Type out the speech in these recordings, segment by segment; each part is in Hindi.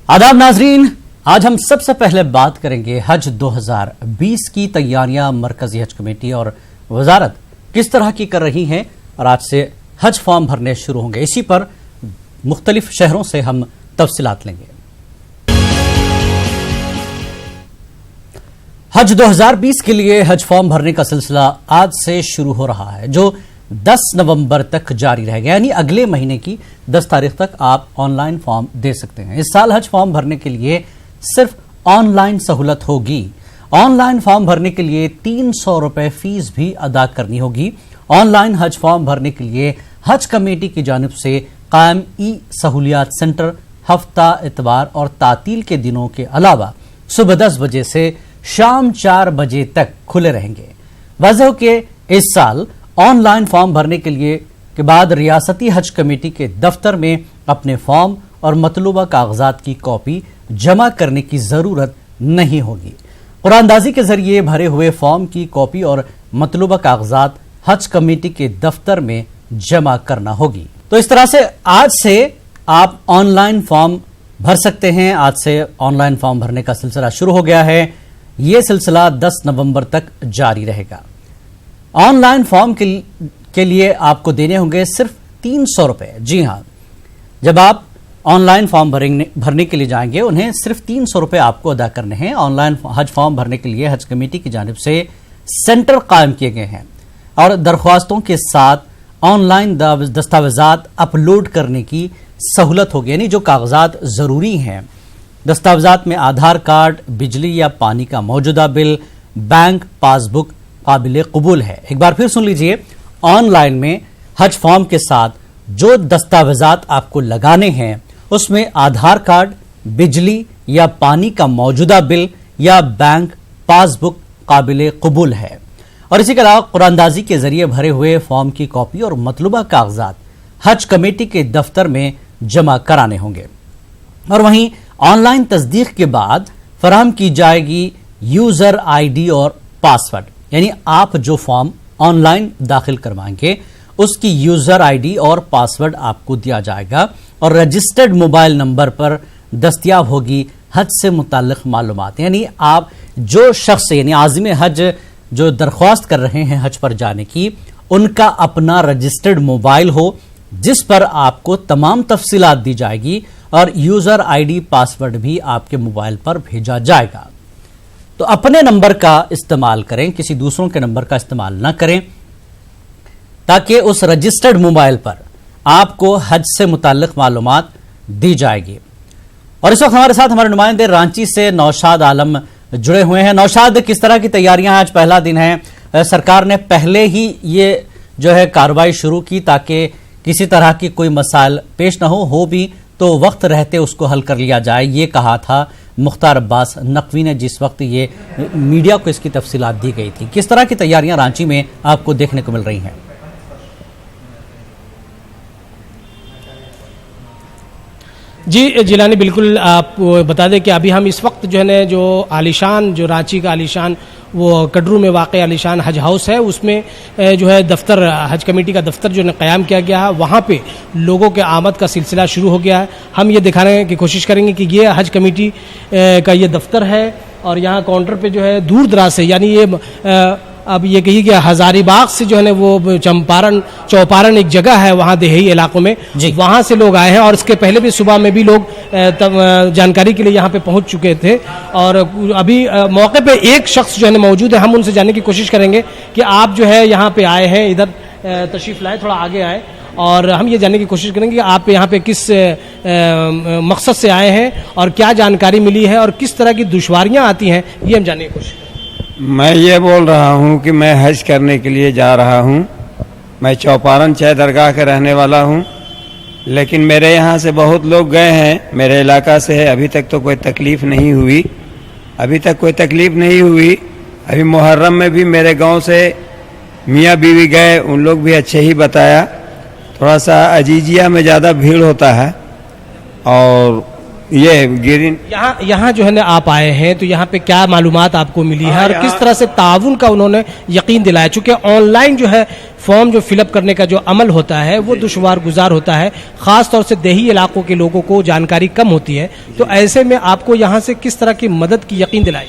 आदाब नाजरीन, आज हम सबसे पहले बात करेंगे हज 2020 की तैयारियां मरकजी हज कमेटी और वजारत किस तरह की कर रही हैं और आज से हज फॉर्म भरने शुरू होंगे। इसी पर मुख्तलिफ शहरों से हम तफसीलात लेंगे। हज 2020 के लिए हज फॉर्म भरने का सिलसिला आज से शुरू हो रहा है, जो 10 नवंबर तक जारी रहेगा, यानी अगले महीने की 10 तारीख तक आप ऑनलाइन फॉर्म दे सकते हैं। इस साल हज फॉर्म भरने के लिए सिर्फ ऑनलाइन सहूलत होगी। ऑनलाइन फॉर्म भरने के लिए 300 रुपए फीस भी अदा करनी होगी। ऑनलाइन हज फॉर्म भरने के लिए हज कमेटी की जानिब से कायम ई सहूलियात सेंटर हफ्ता, इतवार और तातील के दिनों के अलावा सुबह 10 बजे से शाम 4 बजे तक खुले रहेंगे। वाज़ेह हो कि इस साल ऑनलाइन फॉर्म भरने के लिए के बाद रियासती हज कमेटी के दफ्तर में अपने फॉर्म और मतलूबा कागजात की कॉपी जमा करने की जरूरत नहीं होगी। कुरानदाजी के जरिए भरे हुए फॉर्म की कॉपी और मतलूबा कागजात हज कमेटी के दफ्तर में जमा करना होगी। तो इस तरह से आज से आप ऑनलाइन फॉर्म भर सकते हैं। आज से ऑनलाइन फॉर्म भरने का सिलसिला शुरू हो गया है। यह सिलसिला 10 नवंबर तक जारी रहेगा। ऑनलाइन फॉर्म के लिए आपको देने होंगे सिर्फ 300 रुपए। जी हां, जब आप ऑनलाइन फॉर्म भरने के लिए जाएंगे, उन्हें सिर्फ 300 रुपए आपको अदा करने हैं। ऑनलाइन हज फॉर्म भरने के लिए हज कमेटी की जानिब से सेंटर कायम किए गए हैं और दरख्वास्तों के साथ ऑनलाइन दस्तावेजात अपलोड करने की सहूलत होगी। यानी जो कागजात जरूरी हैं, दस्तावेजात में आधार कार्ड, बिजली या पानी का मौजूदा बिल, बैंक पासबुक काबिल कबूल है। एक बार फिर सुन लीजिए, ऑनलाइन में हज फॉर्म के साथ जो दस्तावेजात आपको लगाने हैं उसमें आधार कार्ड, बिजली या पानी का मौजूदा बिल या बैंक पासबुक काबिल कबूल है। और इसी के अलावा कुरानदाजी के जरिए भरे हुए फॉर्म की कॉपी और मतलूबा कागजात हज कमेटी के दफ्तर में जमा कराने होंगे। और वहीं ऑनलाइन तस्दीक के बाद फराहम की जाएगी यूजर आईडी और पासवर्ड। यानी आप जो फॉर्म ऑनलाइन दाखिल करवाएंगे उसकी यूजर आईडी और पासवर्ड आपको दिया जाएगा और रजिस्टर्ड मोबाइल नंबर पर दस्तयाब होगी हज से मुताल्लिक मालूमात। यानी आप जो शख्स यानी आज़िम हज जो दरख्वास्त कर रहे हैं हज पर जाने की, उनका अपना रजिस्टर्ड मोबाइल हो जिस पर आपको तमाम तफसीलात दी जाएगी और यूजर आईडी पासवर्ड भी आपके मोबाइल पर भेजा जाएगा। तो अपने नंबर का इस्तेमाल करें, किसी दूसरों के नंबर का इस्तेमाल ना करें, ताकि उस रजिस्टर्ड मोबाइल पर आपको हज से मुताल्लिक मालूमात दी जाएगी। और इस वक्त हमारे साथ हमारे नुमाइंदे रांची से नौशाद आलम जुड़े हुए हैं। नौशाद, किस तरह की तैयारियां आज पहला दिन है? सरकार ने पहले ही ये जो है कार्रवाई शुरू की ताकि किसी तरह की कोई मसाइल पेश न हो भी तो वक्त रहते उसको हल कर लिया जाए, ये कहा था मुख्तार अब्बास नकवी ने जिस वक्त ये मीडिया को इसकी तफसीलात दी गई थी। किस तरह की तैयारियां रांची में आपको देखने को मिल रही हैं? जी जिलानी, बिल्कुल आप बता दें कि अभी हम इस वक्त जो है ना, जो आलिशान, जो रांची का आलिशान वो कटरू में वाक़ आलिशान हज हाउस है, उसमें जो है दफ्तर, हज कमेटी का दफ्तर जो है क़याम किया गया है, वहाँ पे लोगों के आमद का सिलसिला शुरू हो गया है। हम ये दिखाने की कोशिश करेंगे कि ये हज कमेटी का ये दफ्तर है और यहाँ काउंटर पे जो है दूर दराज से, यानी ये अब ये कही कि हजारीबाग से जो है ना वो चौपारण एक जगह है वहाँ देही इलाकों में, वहाँ से लोग आए हैं और इसके पहले भी सुबह में भी लोग जानकारी के लिए यहाँ पे पहुँच चुके थे। और अभी मौके पे एक शख्स जो है ना मौजूद है, हम उनसे जानने की कोशिश करेंगे कि आप जो है यहाँ पे आए हैं, इधर तशरीफ़ लाए, थोड़ा आगे आए, और हम ये जानने की कोशिश करेंगे कि आप यहाँ पे किस मकसद से आए हैं और क्या जानकारी मिली है और किस तरह की दुश्वारियाँ आती हैं, ये हम जानने की कोशिश करेंगे। मैं ये बोल रहा हूँ कि मैं हज करने के लिए जा रहा हूँ। मैं चौपारण चाय दरगाह का रहने वाला हूँ, लेकिन मेरे यहाँ से बहुत लोग गए हैं, मेरे इलाका से है। अभी तक तो कोई तकलीफ़ नहीं हुई, अभी मुहर्रम में भी मेरे गांव से मियाँ बीवी गए, उन लोग भी अच्छे ही बताया। थोड़ा सा अजीजिया में ज़्यादा भीड़ होता है और ये ग्रीन यहाँ जो है ना आप आए हैं तो यहाँ पे क्या मालूमात आपको मिली है और किस तरह से ताउन का उन्होंने यकीन दिलाया, चूंकि ऑनलाइन जो है फॉर्म जो फिलअप करने का जो अमल होता है वो दुश्वार गुजार होता है, खास तौर से देही इलाकों के लोगों को जानकारी कम होती है, तो ऐसे में आपको यहाँ से किस तरह की मदद की यकीन दिलाई?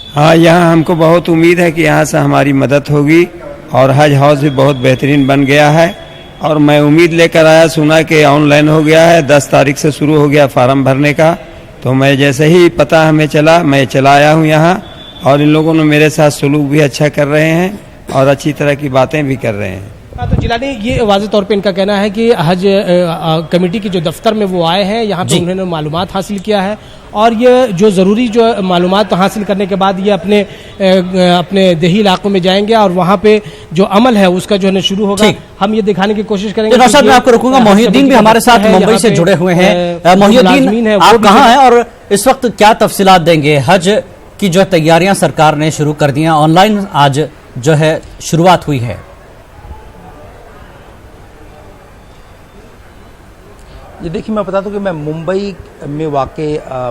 हाँ, यहाँ हमको बहुत उम्मीद है कि यहाँ से हमारी मदद होगी और हज हाउस भी बहुत बेहतरीन बन गया है और मैं उम्मीद लेकर आया, सुना कि ऑनलाइन हो गया है, 10 तारीख से शुरू हो गया फार्म भरने का। तो मैं जैसे ही पता हमें चला मैं चला आया हूँ यहाँ और इन लोगों ने मेरे साथ सलूक भी अच्छा कर रहे हैं और अच्छी तरह की बातें भी कर रहे हैं। तो जिलानी ये वाज़े तौर पे इनका कहना है कि हज कमेटी के जो दफ्तर में वो आए हैं, यहाँ पे उन्होंने मालूमात हासिल किया है और ये जो ज़रूरी जो मालूमात हासिल करने के बाद ये अपने देही इलाकों में जाएंगे और वहाँ पे जो अमल है उसका जो है शुरू होगा। हम ये दिखाने की कोशिश करेंगे। नौशाद, मैं आपको रुकूंगा। मोहिउद्दीन भी हमारे साथ मुंबई से जुड़े हुए हैं। मोहिउद्दीन, आप कहाँ हैं और इस वक्त क्या तफसीलात देंगे? हज की जो तैयारियां सरकार ने शुरू कर दी हैं, ऑनलाइन आज जो है शुरुआत हुई है। ये देखिए, मैं बता दूं कि मैं मुंबई में वाक़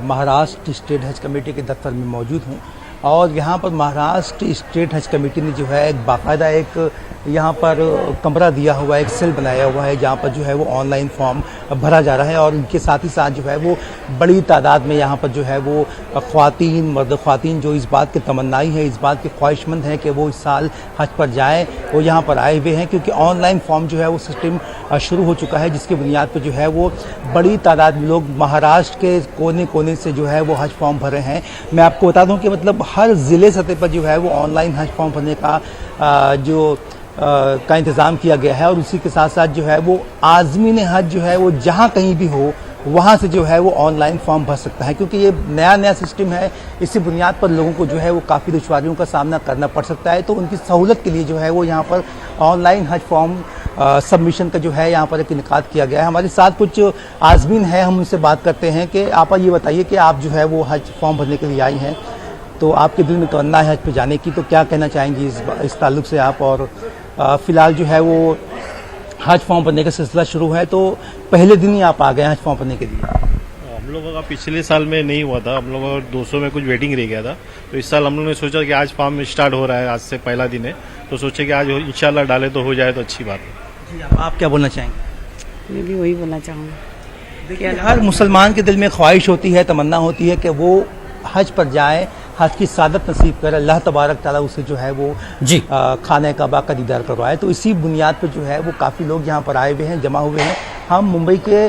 महाराष्ट्र स्टेट हज कमेटी के दफ्तर में मौजूद हूं और यहाँ पर महाराष्ट्र स्टेट हज कमेटी ने जो है एक बाकायदा एक यहाँ पर कमरा दिया हुआ है, एक सेल बनाया हुआ है जहाँ पर जो है वो ऑनलाइन फॉर्म भरा जा रहा है और इनके साथ ही साथ जो है वो बड़ी तादाद में यहाँ पर जो है वो ख्वातीन, मर्द ख्वातीन जो इस बात की तमन्नाई है, इस बात के ख्वाहिशमंद हैं कि वो इस साल हज पर जाएँ, वो यहाँ पर आए हुए हैं क्योंकि ऑनलाइन फॉर्म जो है वो सिस्टम शुरू हो चुका है जिसकी बुनियाद पर जो है वो बड़ी तादाद में लोग महाराष्ट्र के कोने कोने से जो है वो हज फॉर्म भर रहे हैं। मैं आपको बता दूं कि मतलब हर ज़िले सतह पर जो है वो ऑनलाइन हज फॉर्म भरने का इंतज़ाम किया गया है और उसी के साथ साथ जो है वो आज़मीन हज जो है वो जहाँ कहीं भी हो वहाँ से जो है वो ऑनलाइन फॉर्म भर सकता है क्योंकि ये नया सिस्टम है। इसी बुनियाद पर लोगों को जो है वो काफ़ी दुश्वारियों का सामना करना पड़ सकता है, तो उनकी सहूलत के लिए जो है वो यहाँ पर ऑनलाइन हज फॉर्म सबमिशन का जो है यहाँ पर एक इनकाद किया गया है। हमारे साथ कुछ आज़मीन हैं, हम उनसे बात करते हैं कि आप ये बताइए कि आप जो है वो हज फॉर्म भरने के लिए आई हैं, तो आपके दिल में तमन्ना है हज पे जाने की, तो क्या कहना चाहेंगी इस ताल्लुक से आप? और फ़िलहाल जो है वो हज फॉर्म भरने का सिलसिला शुरू है, तो पहले दिन ही आप आ गए हज फॉर्म भरने के लिए? हम लोगों का पिछले साल में नहीं हुआ था, हम लोगों का 200 में कुछ वेटिंग रह गया था, तो इस साल हम लोगों ने सोचा कि आज फॉर्म स्टार्ट हो रहा है, आज से पहला दिन है, तो सोचे कि आज इंशाल्लाह डाले तो हो जाए तो अच्छी बात है। जी, आप क्या बोलना चाहेंगे? मैं भी वही बोलना चाहूँगा। देखिए, हर मुसलमान के दिल में ख्वाहिश होती है, तमन्ना होती है कि वो हज पर जाए, हज की सादत नसीब करे, अल्लाह तबारक ताला उसे जो है वो जी खाने काबा का दीदार करवाए। तो इसी बुनियाद पर जो है वो काफ़ी लोग यहाँ पर आए हुए हैं, जमा हुए हैं। हम मुंबई के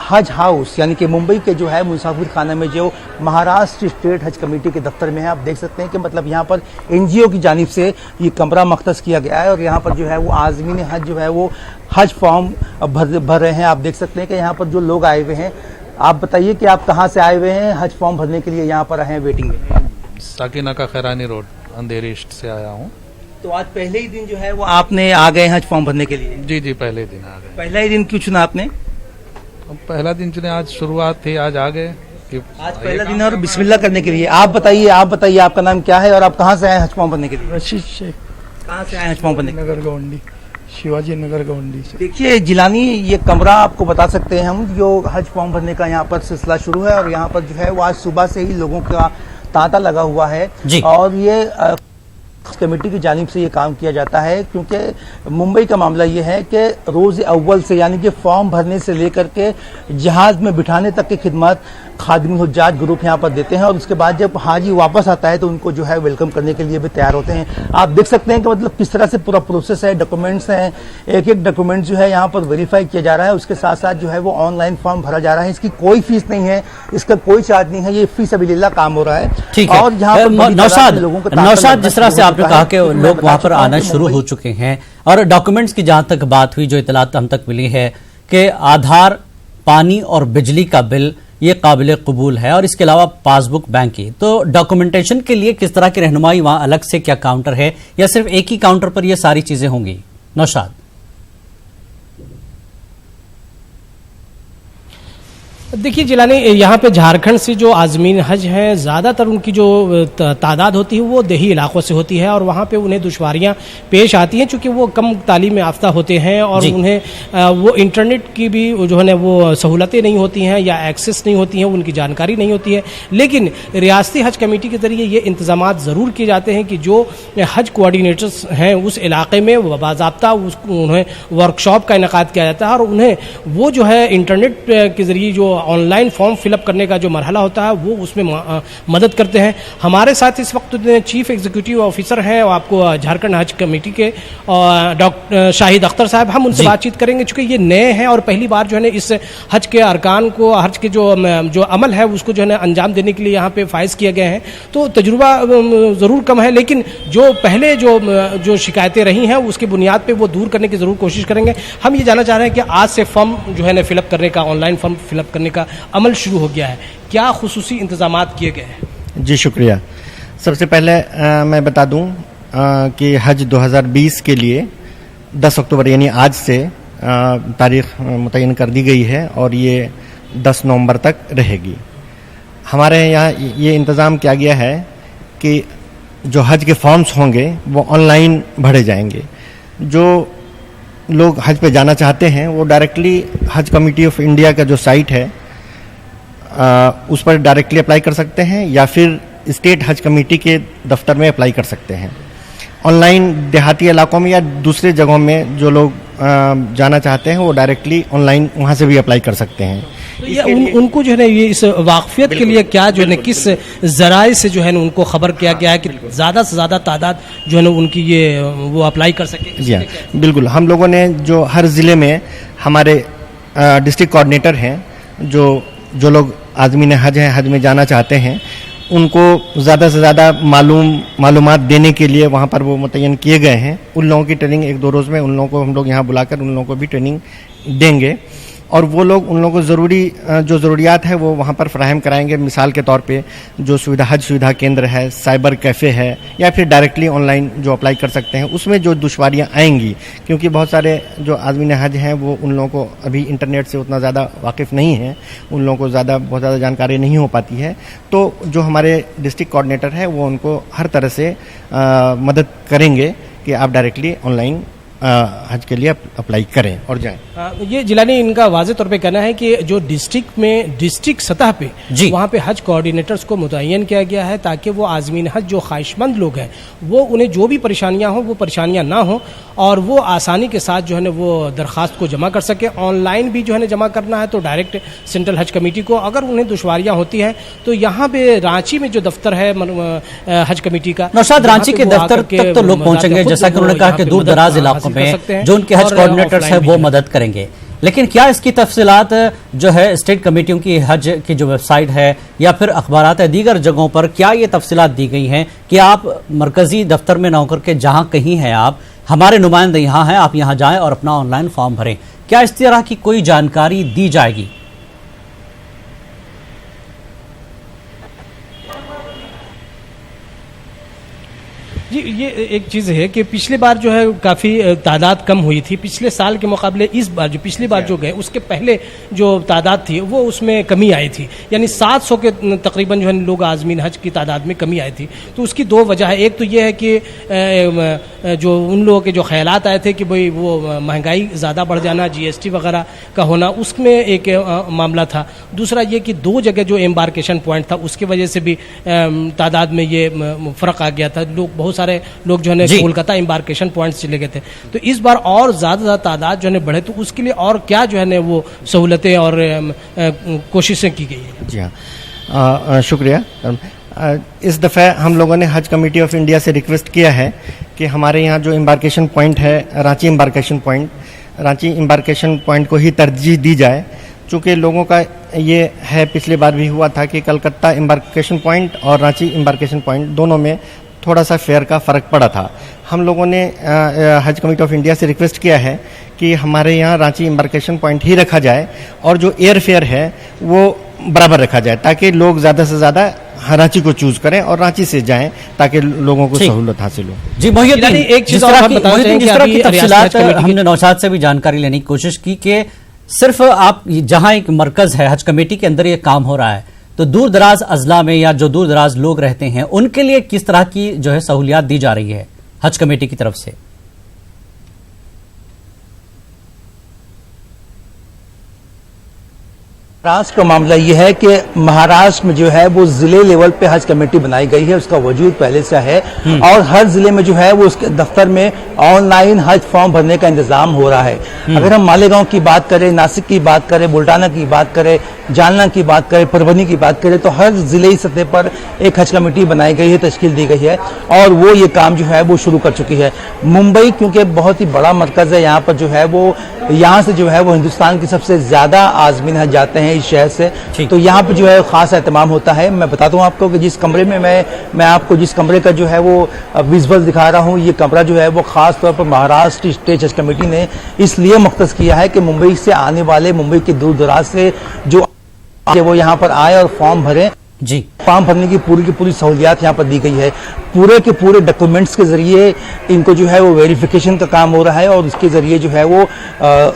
हज हाउस यानी कि मुंबई के जो है मुसाफिर खाना में जो महाराष्ट्र स्टेट हज कमेटी के दफ्तर में है, आप देख सकते हैं कि मतलब यहाँ पर NGO की जानिब से ये कमरा मख्तस किया गया है और यहाँ पर जो है वो आज़मीन हज जो है वो हज फॉर्म भर रहे हैं। आप देख सकते हैं कि यहाँ पर जो लोग आए हुए हैं, आप बताइए कि आप कहाँ से आए हुए हैं हज फॉर्म भरने के लिए, यहाँ पर आए हैं वेटिंग में? साकिना का खैरानी रोड अंधेरी ईस्ट से आया हूँ। तो आज पहले ही दिन जो है वो आपने आ गए हज फॉर्म भरने के लिए? जी पहले दिन आ गए। पहला ही दिन क्यों चुना आपने? पहला दिन चुने, आज शुरुआत थी, आज आ गए कि आज पहला दिन और बिस्मिल्लाह करने के लिए। आप बताइए आपका नाम क्या है और आप कहाँ से आए हज फॉर्म भरने के लिए? रशीद शेख, कहाँ से आए हज फॉर्म भरने के लिए? नगर गवंडी, शिवाजी नगर गवंडी से। देखिए जिलानी, ये कमरा आपको बता सकते हैं हम, जो हज फॉर्म भरने का यहाँ पर सिलसिला शुरू है और यहाँ पर जो है वो आज सुबह से ही लोगों का तांता लगा हुआ है और ये कमेटी की जानिब से ये काम किया जाता है क्योंकि मुंबई का मामला ये है कि रोज़ अव्वल से यानी कि फॉर्म भरने से लेकर के जहाज़ में बिठाने तक की खिदमत खादिम हुज्जाज ग्रुप यहाँ पर देते हैं और उसके बाद जब हाजी वापस आता है तो उनको जो है वेलकम करने के लिए भी तैयार होते हैं। आप देख सकते हैं कि मतलब किस तरह से पूरा प्रोसेस है, डॉक्यूमेंट्स हैं, एक डॉक्यूमेंट जो है यहाँ पर वेरीफाई किया जा रहा है, उसके साथ साथ जो है वो ऑनलाइन फॉर्म भरा जा रहा है। इसकी कोई फीस नहीं है, इसका कोई चार्ज नहीं है, ये फी सबीलिल्लाह काम हो रहा है। ठीक है। और यहाँ नौशाद, जिस तरह से आपने कहा कि लोग वहां पर आना शुरू हो चुके हैं और डॉक्यूमेंट्स की जहां तक बात हुई, जो इतलात हम तक मिली है कि आधार, पानी और बिजली का बिल ये काबिल कबूल है और इसके अलावा पासबुक बैंक की, तो डॉक्यूमेंटेशन के लिए किस तरह की रहनुमाई, वहां अलग से क्या काउंटर है या सिर्फ एक ही काउंटर पर ये सारी चीजें होंगी? नौशाद, देखिए जिलानी, यहाँ पे झारखंड से जो आज़मीन हज हैं ज़्यादातर उनकी जो तादाद होती है वो देही इलाकों से होती है और वहाँ पे उन्हें दुश्वारियाँ पेश आती हैं चूँकि वो कम तालीम याफ्ता होते हैं और उन्हें वो इंटरनेट की भी जो है ना वो सहूलतें नहीं होती हैं या एक्सेस नहीं होती हैं, उनकी जानकारी नहीं होती है। लेकिन रियासती हज कमेटी के ज़रिए ये इंतज़ाम ज़रूर किए जाते हैं कि जो हज कोऑर्डिनेटर्स हैं उस इलाके में बाज़ाब्ता उन्हें वर्कशॉप का इनेकाद किया जाता है और उन्हें वो जो है इंटरनेट के ज़रिए जो ऑनलाइन फॉर्म फिलअप करने का जो मरहला होता है वो उसमें मदद करते हैं। हमारे साथ इस वक्त चीफ एग्जीक्यूटिव ऑफिसर हैं और आपको झारखंड हज कमेटी के डॉक्टर शाहिद अख्तर साहब, हम उनसे बातचीत करेंगे चूँकि ये नए हैं और पहली बार जो है ना इस हज के अरकान को, हज के जो अमल है उसको जो है ना अंजाम देने के लिए यहाँ पे फाइज किए गए हैं, तो तजुर्बा ज़रूर कम है, लेकिन जो पहले जो शिकायतें रही हैं उसकी बुनियाद पर वो दूर करने की ज़रूर कोशिश करेंगे। हम ये जानना चाह रहे हैं कि आज से फॉर्म जो है ना फिलअप करने का, ऑनलाइन फॉर्म फिलअप करने का अमल शुरू हो गया है, क्या खुसूसी इंतजामात किए गए हैं? जी शुक्रिया। सबसे पहले मैं बता दूं कि हज 2020 के लिए 10 अक्टूबर यानी आज से तारीख मुतय्यन कर दी गई है और ये 10 नवंबर तक रहेगी। हमारे यहाँ ये इंतज़ाम किया गया है कि जो हज के फॉर्म्स होंगे वो ऑनलाइन भरे जाएंगे। जो लोग हज पे जाना चाहते हैं वो डायरेक्टली हज कमेटी ऑफ इंडिया का जो साइट है उस पर डायरेक्टली अप्लाई कर सकते हैं या फिर स्टेट हज कमेटी के दफ्तर में अप्लाई कर सकते हैं। ऑनलाइन देहाती इलाकों में या दूसरे जगहों में जो लोग जाना चाहते हैं वो डायरेक्टली ऑनलाइन वहाँ से भी अप्लाई कर सकते हैं। तो ये उनको जो है ना ये इस वाकफियत के लिए क्या जो है ना किस ज़राए से जो है ना उनको खबर किया गया है कि ज़्यादा से ज़्यादा तादाद जो है ना उनकी ये वो अप्लाई कर सके? जी हाँ, बिल्कुल। हम लोगों ने जो हर ज़िले में हमारे डिस्ट्रिक्ट कोऑर्डिनेटर हैं, जो लोग आज़मीन हज हैं, हज में जाना चाहते हैं, उनको ज़्यादा से ज़्यादा मालूमात देने के लिए वहाँ पर वो मुतय्यन किए गए हैं। उन लोगों की ट्रेनिंग 1-2 रोज़ में उन लोगों को हम लोग यहाँ बुलाकर उन लोगों को भी ट्रेनिंग देंगे और वो लोग उन लोगों को जो ज़रूरियात है वो वहाँ पर फराहम कराएंगे। मिसाल के तौर पे जो हज सुविधा केंद्र है, साइबर कैफ़े है या फिर डायरेक्टली ऑनलाइन जो अप्लाई कर सकते हैं, उसमें जो दुश्वारियाँ आएंगी क्योंकि बहुत सारे जो आज़मीन हज हैं वो उन लोगों को अभी इंटरनेट से उतना ज़्यादा वाकिफ़ नहीं है, उन लोगों को बहुत ज़्यादा जानकारी नहीं हो पाती है। तो जो हमारे डिस्ट्रिक्ट कोऑर्डिनेटर है वो उनको हर तरह से मदद करेंगे कि आप डायरेक्टली ऑनलाइन हज के लिए अप्लाई करें और जाएं। ये जिलानी इनका वाज़े तौर पे कहना है कि जो डिस्ट्रिक्ट सतह पे वहाँ पे हज कोऑर्डिनेटर्स को मुतय्यन किया गया है ताकि वो आज़मीन हज जो ख्वाहिशमंद लोग हैं वो उन्हें जो भी परेशानियाँ हों वो परेशानियाँ ना हो और वो आसानी के साथ जो है ना वो दरख्वास्त को जमा कर सके। ऑनलाइन भी जो है ना जमा करना है तो डायरेक्ट सेंट्रल हज कमेटी को, अगर उन्हें दुश्वारियाँ होती हैं तो यहाँ पे रांची में जो दफ्तर है हज कमेटी का, नौशाद, रांची के दफ्तर तक तो लोग पहुंचेंगे, जैसा कि उन्होंने कहा कि दूर दराज इलाकों में जो उनके हज कोऑर्डिनेटर्स हैं वो मदद करेंगे, लेकिन क्या इसकी तफसीलात जो है स्टेट कमेटियों की हज की जो वेबसाइट है या फिर अखबारात है दीगर जगहों पर क्या ये तफसीलात दी गई हैं कि आप मरकजी दफ्तर में ना होकर के जहां कहीं हैं, आप हमारे नुमाइंदे यहाँ हैं, आप यहाँ जाएं और अपना ऑनलाइन फॉर्म भरें? क्या इस तरह की कोई जानकारी दी जाएगी? जी, ये एक चीज़ है कि पिछली बार जो है काफ़ी तादाद कम हुई थी पिछले साल के मुकाबले। इस बार जो पिछली बार जो गए उसके पहले जो तादाद थी वो उसमें कमी आई थी, यानी 700 के तकरीबन जो है लोग आज़मीन हज की तादाद में कमी आई थी। तो उसकी 2 वजह है। एक तो ये है कि जो उन लोगों के जो ख्यालात आए थे कि भाई वो महंगाई ज़्यादा बढ़ जाना, GST वगैरह का होना, उसमें एक मामला था। दूसरा ये कि 2 जगह जो एम्बार्केशन पॉइंट था उसकी वजह से भी तादाद में ये फ़र्क आ गया था। बहुत सारे लोग जो है कोलकाता एम्बार्केशन पॉइंट चले गए थे। तो इस बार और ज़्यादा तादाद जो है बढ़े, तो उसके लिए और क्या जो है वो सहूलतें और कोशिशें की गई है? जी हाँ, शुक्रिया। इस दफ़ा हम लोगों ने हज कमेटी ऑफ इंडिया से रिक्वेस्ट किया है कि हमारे यहाँ जो एम्बार्केशन पॉइंट है रांची एम्बार्केशन पॉइंट को ही तरजीह दी जाए, चूँकि लोगों का ये है, पिछली बार भी हुआ था कि कलकत्ता एम्बार्केशन पॉइंट और रांची एम्बार्केशन पॉइंट दोनों में थोड़ा सा फेयर का फ़र्क पड़ा था। हम लोगों ने हज कमेटी ऑफ इंडिया से रिक्वेस्ट किया है कि हमारे यहाँ रांची एम्बार्केशन पॉइंट ही रखा जाए और जो एयर फेयर है वो बराबर रखा जाए ताकि लोग ज़्यादा से ज़्यादा रांची को चूज करें और रांची से जाएं ताकि लोगों को सहूलत हासिल हो। जी मोहिउद्दीन, एक चीज और जिस तरह की तफसीलात हमने नौशाद से भी जानकारी लेने की कोशिश की कि सिर्फ आप जहां एक मरकज है हज कमेटी के अंदर ये काम हो रहा है, तो दूर दराज अजला में या जो दूर दराज लोग रहते हैं उनके लिए किस तरह की जो है सहूलियात दी जा रही है हज कमेटी की तरफ से? महाराष्ट्र का मामला ये है कि महाराष्ट्र में जो है वो जिले लेवल पे हज कमेटी बनाई गई है, उसका वजूद पहले से है और हर जिले में जो है वो उसके दफ्तर में ऑनलाइन हज फॉर्म भरने का इंतजाम हो रहा है। अगर हम मालेगांव की बात करें, नासिक की बात करें, बुल्टाना की बात करें, जालना की बात करें, परभनी की बात करें, तो हर जिले सतह पर एक हज कमेटी बनाई गई है, तश्कील दी गई है और वो ये काम जो है वो शुरू कर चुकी है। मुंबई क्योंकि बहुत ही बड़ा मरकज है, यहाँ पर जो है वो यहाँ से जो है वो हिंदुस्तान की सबसे ज्यादा आज़मीन हज जाते हैं इस शहर से, तो यहाँ पे जो है खास एहतमाम होता है। मैं बताता हूँ आपको कि जिस कमरे में मैं आपको जिस कमरे का जो है वो विजुअल दिखा रहा हूँ, ये कमरा जो है वो खास तौर पर महाराष्ट्र स्टेट हज कमेटी ने इसलिए मुख्तस किया है कि मुंबई से आने वाले, मुंबई के दूर दराज से जो वो यहाँ पर आए और फॉर्म भरें जी। फॉर्म भरने की पूरी सहूलियात यहाँ पर दी गई है। पूरे के पूरे डॉक्यूमेंट्स के जरिए इनको जो है वो वेरिफिकेशन का काम हो रहा है और उसके जरिए जो है वो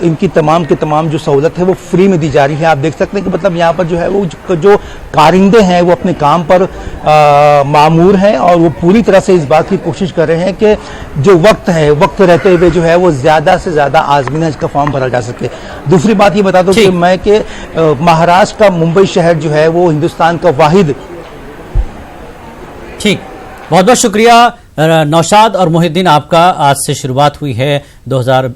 इनकी तमाम की तमाम जो सहूलत है वो फ्री में दी जा रही है। आप देख सकते हैं कि मतलब यहाँ पर जो है वो जो कारिंदे हैं वो अपने काम पर मामूर हैं और वो पूरी तरह से इस बात की कोशिश कर रहे हैं कि जो वक्त है, वक्त रहते हुए जो है वो ज्यादा से ज्यादा आज़मीन हज का फॉर्म भरा जा सके। दूसरी बात ये बता दूं कि मैं कि महाराष्ट्र का मुंबई शहर जो है वो हिंदुस्तान का वाहिद। ठीक, बहुत बहुत शुक्रिया नौशाद और मोहिद्दीन, आपका आज से शुरुआत हुई है 2000